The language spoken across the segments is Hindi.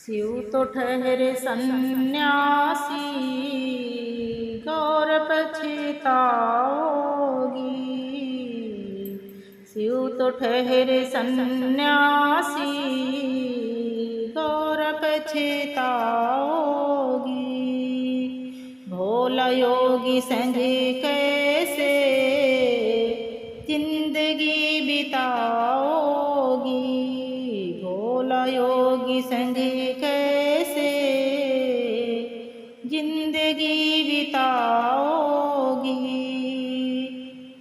शिव तो ठहरे सन्यासी, गौर पछताओगी। शिव तो ठहरे सन्यासी, गौर पछताओगी। भोला योगी संग कैसे जिंदगी बिताओगी। भोला योगी संग कैसे जिंदगी बिताओगी।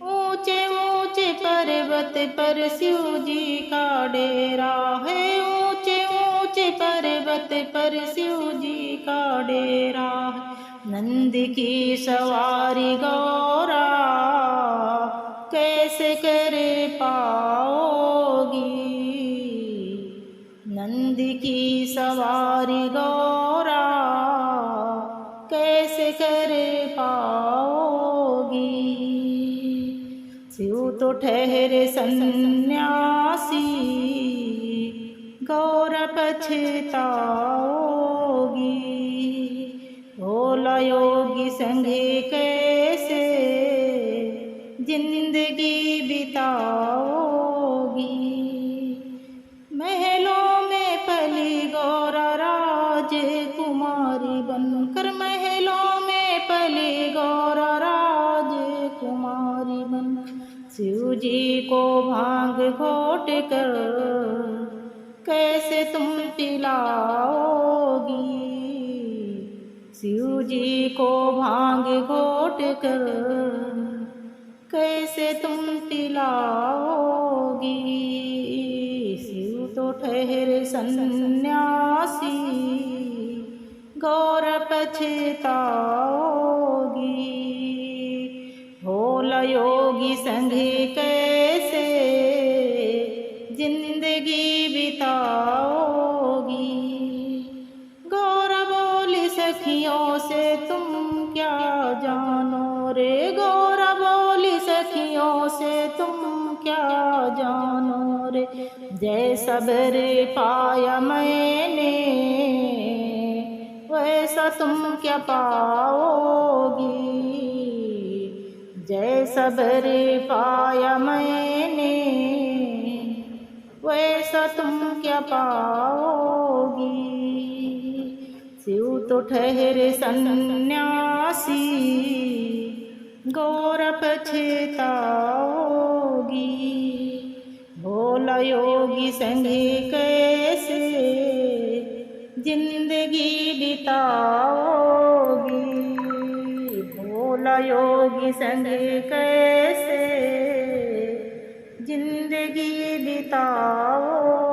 ऊंचे ऊंचे पर्वत पर शिव जी का डेरा है। ऊंचे ऊंचे पर्वत पर शिव जी का डेरा है। नंद की सवारी गौरा कैसे कर पाओगी। नंद की सवारी गौरा कैसे कर पाओगी। शिव तो ठहरे सन्यासी, गौर पछताओगी। भोला योगी संग कैसे जिंदगी बिताओगी। महलों में पली गौरा राजकुमारी बनकर। महलों में पली गौरा राजकुमारी बन। शिव जी को भांग घोट कर कैसे तुम पिलाओगी। शिव जी को भांग घोट कर कैसे तुम पिलाओगी। शिव तो ठहरे सन्यासी, गौर पछताओगी। भोला योगी संग कैसे जिंदगी बिताओगी। गौरा बोली सखियों से तुम क्या जानो रे। गौरा बोली सखियों से तुम क्या जानो रे। जैसा बर पाया मैंने वैसा तुम क्या पाओगी। जैसा बर पाया मैंने वैसा तुम क्या पाओगी। शिव तो ठहरे सन्यासी, गौर पछताओगी। भोला योगी संग कैसे जिंदगी बिताओगी। भोला योगी संग कैसे जिंदगी बिताओ।